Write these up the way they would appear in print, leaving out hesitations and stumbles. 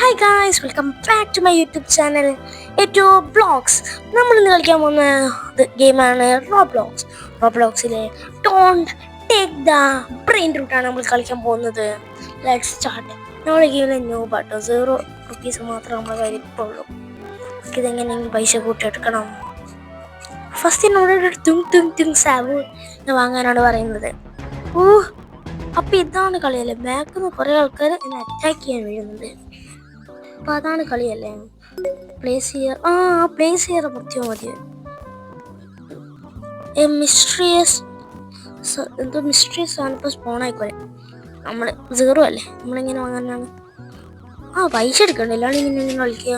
Hi guys, welcome back to my YouTube channel ഏറ്റവും blogs. നമ്മൾ ഇന്ന് കളിക്കാൻ പോകുന്ന ഗെയിമാണ് റോബ്ലോക്സ്. റോബ്ലോക്സിലെ ഡോണ്ട് ടേക്ക് ദ ബ്രെയിൻ റൂട്ടാണ് നമ്മൾ കളിക്കാൻ പോകുന്നത്. Let's start. നമ്മുടെ ഗെയിമിലെ ന്യൂ ബട്ടോ ₹0 മാത്രമേ നമ്മുടെ കയ്യിൽ ഇപ്പോൾ ഉള്ളൂ. ഇതെങ്ങനെയെങ്കിലും പൈസ കൂട്ടിയെടുക്കണം. ഫസ്റ്റ് നമ്മുടെ തുങ് സാബു വാങ്ങാനാണ് പറയുന്നത്. അപ്പൊ ഇതാണ് കളിയല്ലേ, ബാക്കിൽ നിന്ന് കുറെ ആൾക്കാർ എന്നെ അറ്റാക്ക് ചെയ്യാൻ വീഴുന്നത്. അപ്പൊ അതാണ് കളിയല്ലേ. പ്ലേസ് ചെയ്യാൻ പറ്റിയോ മതി. മിസ്റ്ററിയസ് ആണ് ഇപ്പൊ സ്പോൺ ആയിക്കോലെ. നമ്മള് 0 അല്ലേ, നമ്മളിങ്ങനെ വാങ്ങാനാണ്. പൈസ എടുക്കണ്ട, അല്ലാണ്ട് ഇങ്ങനെ കളിക്കുക.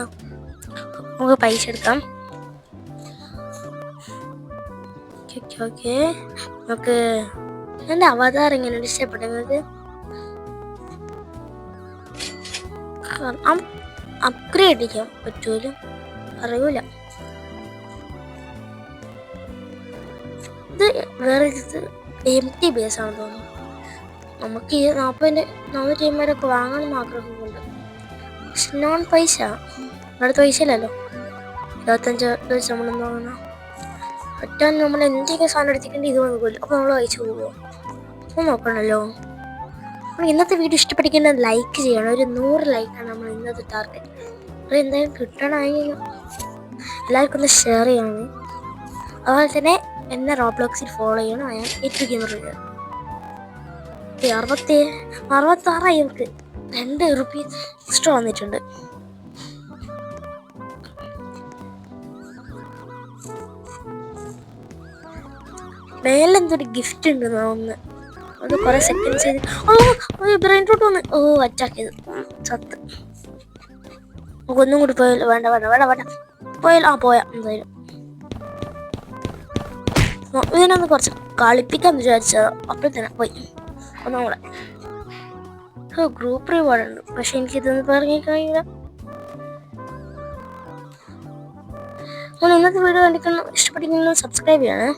നമുക്ക് പൈസ എടുക്കാം. ഓക്കെ, നമുക്ക് എന്റെ അവതാരം ഇങ്ങനെ ഇഷ്ടപ്പെട്ടത്. അപ്ഗ്രേഡ് ചെയ്യാൻ പറ്റൂല, അറിയൂല. ഇത് വേറെ empty ബേസ് ആണ് തോന്നുന്നു. നമുക്ക് ഈ 40 ടീമരൊക്കെ വാങ്ങണം ആഗ്രഹമുണ്ട്. പക്ഷെ നോൺ പൈസ അടുത്ത പൈസ ഇല്ലല്ലോ. 25 നമ്മളൊന്നും വാങ്ങണം. ഒറ്റ നമ്മൾ എന്തെങ്കിലും സാധനം എടുത്തിട്ടുണ്ട്, ഇത് വാങ്ങില്ല. അപ്പൊ നമ്മൾ പൈസ പോകുമോ? അപ്പോൾ നോക്കണല്ലോ. ഇന്നത്തെ വീഡിയോ ഇഷ്ടപ്പെട്ടിരിക്കുന്നത് ലൈക്ക് ചെയ്യണം. ഒരു 100 ലൈക്കാണ് നമ്മൾ ഇന്നത്തെ ടാർഗറ്റ്. അത് എന്തായാലും കിട്ടണമെങ്കിൽ എല്ലാവർക്കും ഒന്ന് ഷെയർ ചെയ്യണം. അതുപോലെ തന്നെ എന്നെ റോബ്ലോക്സിൽ ഫോളോ ചെയ്യണം. ഞാൻ ഏറ്റവും ഗെയിമർ. 66 എനിക്ക് ₹2 എക്സ്ട്രാ വന്നിട്ടുണ്ട്. മേലെന്തൊരു ഗിഫ്റ്റ് ഉണ്ട് ഒന്ന്. അത് കുറെ സെക്കൻഡ്സ് ബ്രെയിൻ റൂട്ട് വന്ന് അറ്റാക്ക് ചെയ്ത് ചത്ത്. ഒന്നും കൂടി പോയല്ലോ. വേണ്ട പോയാ എന്തായാലും. ഇതിനൊന്ന് കുറച്ച് കളിപ്പിക്കാൻ വിചാരിച്ചത്, അപ്പോൾ തന്നെ പോയി. ഒന്നും കൂടെ ഗ്രൂപ്പ് റിവാർഡ് ഉണ്ട്, പക്ഷെ എനിക്കിതൊന്നും പറഞ്ഞു കഴിയില്ല. ഇന്നത്തെ വീഡിയോ കണ്ടിട്ട് ഇഷ്ടപ്പെട്ടിരിക്കുന്നത് സബ്സ്ക്രൈബ് ചെയ്യണേ.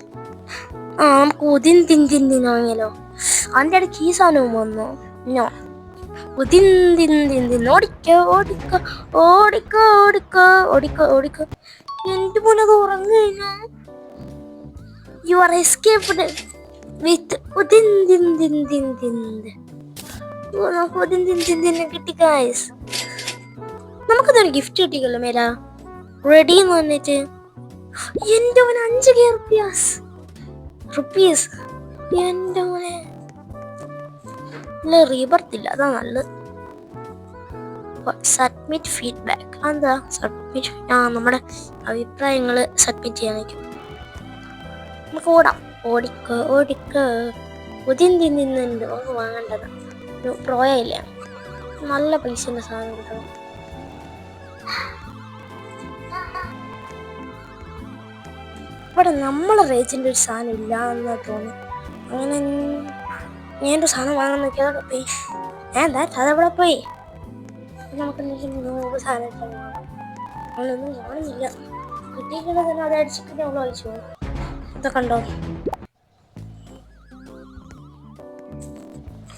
നമുക്ക് തിന്നാങ്ങിയല്ലോ. അതിൻ്റെ ഇടയ്ക്ക് ഈ സാധനവും വന്നു. ഓടിക്കോ. എന്റെ പോലെ ഉറങ്ങി കഴിഞ്ഞാൽ യു ആർ എസ്കേപ്ഡ് വിത്ത് കിട്ടി ഗൈസ്. നമുക്കതൊരു ഗിഫ്റ്റ് കിട്ടിക്കല്ലോ. മേരാ റെഡി എന്ന് പറഞ്ഞിട്ട് എന്റെ മോനെ ₹5,000. എന്റെ മോനെ റീബർത്ത് ഇല്ല, അതാ നല്ലത്. Submit feedback. എന്താ സബ്മിറ്റ്? നമ്മുടെ അഭിപ്രായങ്ങൾ സബ്മിറ്റ് ചെയ്യാനായിരിക്കും. നമുക്ക് ഓടിക്കോ. തിന്നുണ്ട്. നമുക്ക് വാങ്ങേണ്ടത് പ്രോയില്ല. നല്ല പൈസന്റെ സാധനം കിട്ടണം. ഇവിടെ നമ്മളെ റേഞ്ചിന്റെ ഒരു സാധനം ഇല്ല എന്നാ തോന്നുന്നു. അങ്ങനെ ഞാനൊരു സാധനം വാങ്ങാൻ നോക്കിയാൽ പോയി. അതവിടെ പോയി. നമുക്ക് 100 സാധനം നമ്മളൊന്നും കാണുന്നില്ല. കിട്ടിയിട്ടുള്ളത് തന്നെ അത് അടിച്ചിട്ട് നമ്മൾ അയച്ചു പോകും. ഇതൊക്കെ ഉണ്ടോ?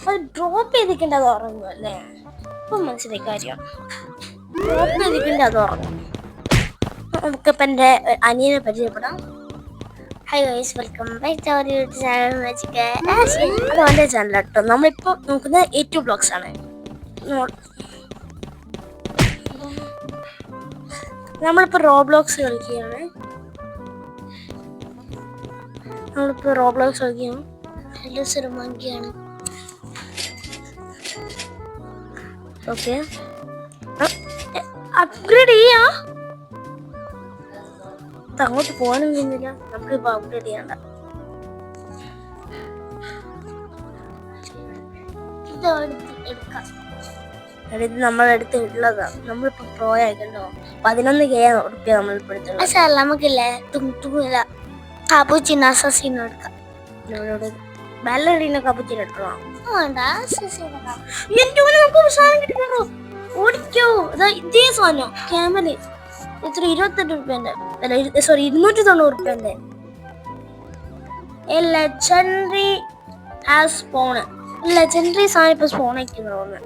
അത് ഡ്രോപ്പ് ചെയ്തിട്ടുണ്ട്, അത് ഉറങ്ങും അല്ലേ? ഇപ്പം മനസ്സിലായി കാര്യം. ഡ്രോപ്പ് ചെയ്തിട്ടുണ്ട്, അത് ഉറങ്ങും. നമുക്കിപ്പോൾ എൻ്റെ അനിയനെ പരിചയപ്പെടാം. Hi guys, welcome back to our YouTube channel magic. അത് എൻ്റെ ചാനൽ കേട്ടോ. നമ്മളിപ്പോൾ നോക്കുന്നത് ഏറ്റവും ബ്ലോഗ്സ് ആണ്. നമ്മളിപ്പോൾ റോബ്ലോക്സ് കളിക്കുകയാണ്. മങ്കിയാണ്. ഓക്കെ, അപ്ഗ്രേഡ് ചെയ്യാ. അങ്ങോട്ട് പോകാനും ചെയ്യുന്നില്ല. നമുക്കിപ്പോൾ അപ്ഗ്രേഡ് ചെയ്യണ്ട. ഇത് നമ്മളെടുത്ത് ഉള്ളതാണ്. നമ്മളിപ്പോ പ്രോ ആയിക്കണ്ടോ. ₹11,000 നമ്മളിപ്പോ എടുത്തുള്ളൂ. പക്ഷേ നമുക്കില്ലേ തുമില്ല കാപ്പുച്ചിന അസസിനോ എടുക്കാം. ബെല്ലറിനെ കാപ്പുച്ചിന എടുക്കണം. ഓടിക്കോ. ഇതേ സാധനം ക്യാമറ എത്ര ₹28 അല്ല, സോറി ₹290. ലെജൻഡറി സാധനം ഇപ്പൊ സ്പോൺ ആക്കിയെന്ന് തോന്നുന്നു.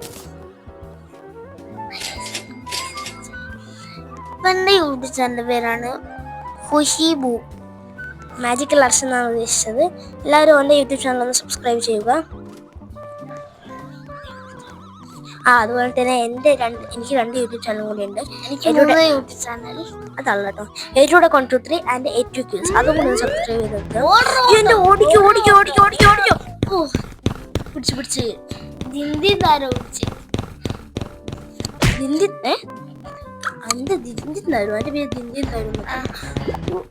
അപ്പം എൻ്റെ യൂട്യൂബ് ചാനലിൻ്റെ പേരാണ് ഹുഷിബു, മാജിക്കൽ ആർട്സ് എന്നാണ് ഉദ്ദേശിച്ചത്. എല്ലാവരും എൻ്റെ യൂട്യൂബ് ചാനൽ ഒന്ന് സബ്സ്ക്രൈബ് ചെയ്യുക. അതുപോലെ തന്നെ എനിക്ക് 2 യൂട്യൂബ് ചാനൽ കൂടി ഉണ്ട്. യൂട്യൂബ് ചാനൽ അതല്ല കേട്ടോ, 823 ആൻഡ് 82 അതും കൂടി സബ്സ്ക്രൈബ് ചെയ്ത് വെക്കുക. പിടിച്ച് ദിന്തി താരം അതിന്റെ പേര് ദിന്തി താരം.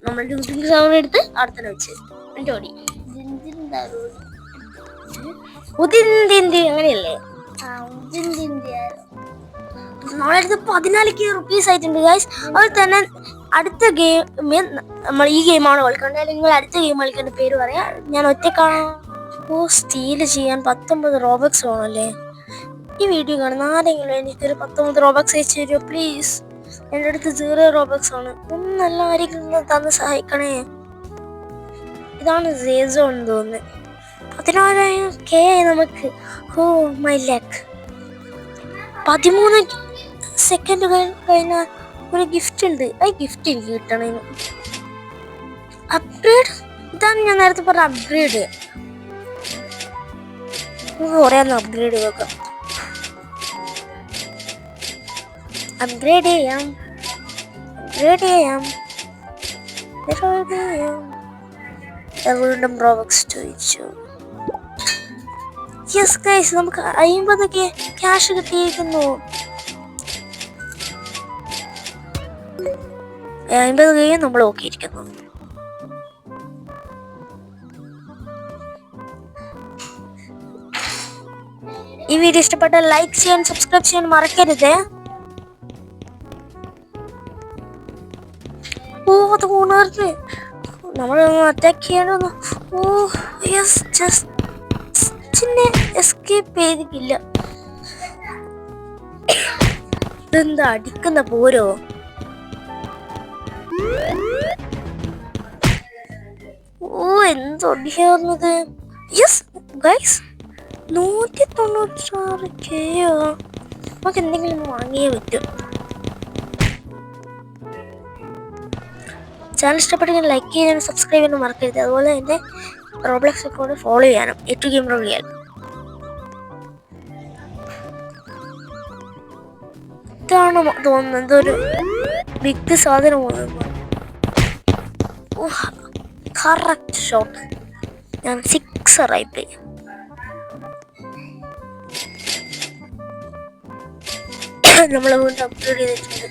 നമ്മളുടെ യൂട്യൂബ് ചാനൽ എടുത്ത് അവിടെ തന്നെ വെച്ച് എൻ്റെ ഓടി അങ്ങനെയല്ലേ. നമ്മളടുത്ത് 14K റുപ്പീസ് ആയിട്ടുണ്ട് ഗൈസ്. അതുപോലെ തന്നെ അടുത്ത ഗെയിം നമ്മൾ ഈ ഗെയിമാണ് കളിക്കേണ്ടത്. നിങ്ങൾ അടുത്ത ഗെയിം കളിക്കേണ്ട പേര് പറയാം. ഞാൻ ഒറ്റക്കാണ്. സ്റ്റീൽ ചെയ്യാൻ 19 റോബക്സ് വേണമല്ലേ? ഈ വീഡിയോ കാണുന്ന ആരെങ്കിലും എനിക്കൊരു 19 റോബക്സ് അയച്ചു തരുമോ പ്ലീസ്? എൻ്റെ അടുത്ത് 0 റോബക്സ് ആണ്. ഒന്നല്ല ആരെങ്കിലും തന്ന് സഹായിക്കണേ. ഇതാണ് സേസോ എന്ന് തോന്നുന്നത്. 16K നമുക്ക്. Oh my luck. 13 സെക്കൻഡ് കഴിഞ്ഞാൽ ഒരു ഗിഫ്റ്റ് ഉണ്ട്. ആ ഗിഫ്റ്റ് എനിക്ക് കിട്ടണേ. അപ്ഗ്രേഡ്, ഇതാണ് ഞാൻ നേരത്തെ പറഞ്ഞ അപ്ഗ്രേഡ്. കുറേ അപ്ഗ്രേഡ് നോക്കാം. അപ്ഗ്രേഡ് ചെയ്യാം. വീണ്ടും റോബക്സ് ചോദിച്ചു. യെസ് ഗൈസ്, നമുക്ക് 50K ക്യാഷ് കിട്ടിയിരിക്കുന്നു. 50K നമ്മൾ നോക്കിയിരിക്കുന്നു. ഈ വീഡിയോ ഇഷ്ടപ്പെട്ടാൽ ലൈക്ക് ചെയ്യാൻ, സബ്സ്ക്രൈബ് ചെയ്യാൻ മറക്കരുത്. അത് ഉണർന്ന് നമ്മളൊന്ന് അറ്റാക്ക് ചെയ്യണമെന്ന്. യെസ്, ജസ്റ്റിനെ എസ്കേപ്പ് ചെയ്തിട്ടില്ല. ഇതെന്താ അടിക്കുന്ന പോരോ? എന്തൊടിയാവുന്നത്. Yes guys, 196K. നമുക്ക് എന്തെങ്കിലും വാങ്ങിയേ പറ്റും. ചാനൽ ഇഷ്ടപ്പെട്ടെങ്കിൽ ലൈക്ക് ചെയ്യാനും സബ്സ്ക്രൈബ് ചെയ്യാനും മറക്കരുത്. അതുപോലെ എൻ്റെ റോബ്ലോക്സ് അക്കൗണ്ട് ഫോളോ ചെയ്യാനും. ഏറ്റവും ഗെയിം റോളിയാൽ. ഇതാണ് തോന്നുന്നത്, എന്തൊരു ബിഗ് സാധനം. Correct shot. ഞാൻ 6 ആയിപ്പോയി. നമ്മൾ വീണ്ടും അപ്ലോഡ് ചെയ്തിട്ടുണ്ട്.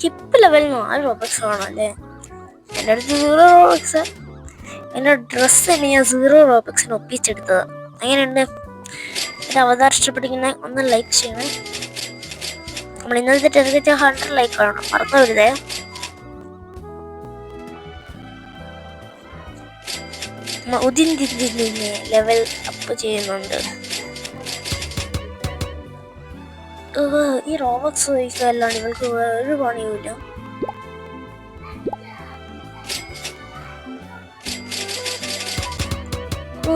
ചിപ്പ് ലെവൽ 4 റോബക്സ് ആണല്ലേ? എൻ്റെ അടുത്ത് 0 റോബക്സ്. എൻ്റെ ഡ്രസ്സ് ഞാൻ 0 റോബക്സിന് ഒപ്പിച്ചെടുത്തത്. അങ്ങനെയുണ്ട്. എൻ്റെ അവതാരം ഇഷ്ടപ്പെട്ടിങ്ങനെ ഒന്ന് ലൈക്ക് ചെയ്യണേ. നമ്മൾ ഇന്നത്തെ ടാർഗറ്റ് 100 ലൈക്ക് ആണ്, മറന്നു വരുതേ. ലെവൽ അപ്പ് ചെയ്യുന്നുണ്ട്. ഈ റോബക്സ് ചോദിക്കാല്ലാണ്ട് ഇവൾക്ക് ഒരു പണിയുമില്ല.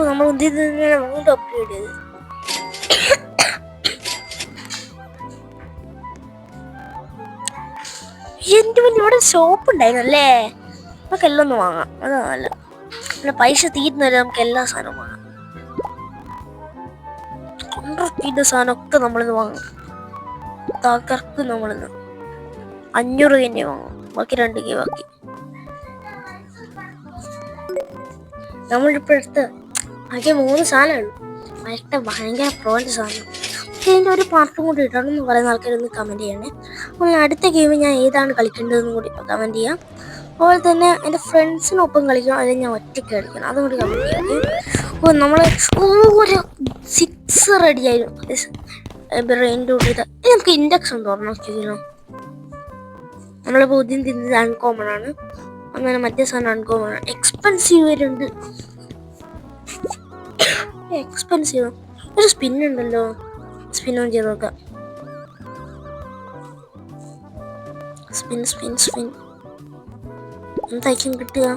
നമ്മൾ വീണ്ടും അപ്ഗ്രേഡ് ചെയ്ത്. എൻ്റെ പിന്നെ ഇവിടെ ഷോപ്പ് ഉണ്ടായിരുന്നല്ലേ? നമുക്ക് എല്ലാം ഒന്ന് വാങ്ങാം. അതല്ല, പിന്നെ പൈസ തീരുന്നവരെ നമുക്ക് എല്ലാ സാധനവും വാങ്ങാം. 100 സാധനമൊക്കെ നമ്മളിന്ന് വാങ്ങും. താക്കർക്ക് നമ്മളിന്ന് 500 തന്നെ വാങ്ങും. ബാക്കി 2K ബാക്കി. നമ്മളിപ്പോൾ എടുത്ത് ആകെ 3 സാധനമുള്ളൂ. ഭയങ്കര പ്രോൻ്റെ സാധനം. ഇതിൻ്റെ ഒരു പാർട്ടും കൂടി ഇടണമെന്ന് പറയുന്ന ആൾക്കാരൊന്ന് കമൻറ്റ് ചെയ്യണേ. അപ്പോൾ അടുത്ത ഗെയിം ഞാൻ ഏതാണ് കളിക്കേണ്ടതെന്ന് കൂടി കമൻറ്റ് ചെയ്യാം. അതുപോലെ തന്നെ എൻ്റെ ഫ്രണ്ട്സിനൊപ്പം കളിക്കണം, അല്ലെങ്കിൽ ഞാൻ ഒറ്റയ്ക്ക് കളിക്കണം, അതും കൂടി കമൻറ്റ് ചെയ്യാം. നമ്മൾ ഒരു 6 റെഡിയായിരുന്നു. ബ്രെയിൻ്റെ കൂടി നമുക്ക് ഇൻഡക്ഷൻ തുറന്നു നോക്കിയാലോ? നമ്മളിപ്പോൾ ഉദ്യം തിന്നത് അൺകോമൺ ആണ്. അങ്ങനെ മറ്റേ സാധനം അൺകോമൺ ആണ്. എക്സ്പെൻസീവ് വരുന്നുണ്ട്. എക്സ്പെൻസീവ്. ഒരു സ്പിന്നുണ്ടല്ലോ, സ്പിന്നും ചെയ്ത് നോക്കാം. സ്പിൻ എന്തായിരിക്കും കിട്ടുക?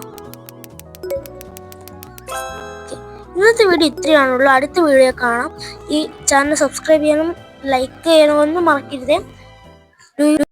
ഇന്നത്തെ വീഡിയോ ഇത്രയാണുള്ളൂ. അടുത്ത വീഡിയോ കാണാം. ഈ ചാനൽ സബ്സ്ക്രൈബ് ചെയ്യാനും ലൈക്ക് ചെയ്യാനും ഒന്നും മറക്കരുത്. Do you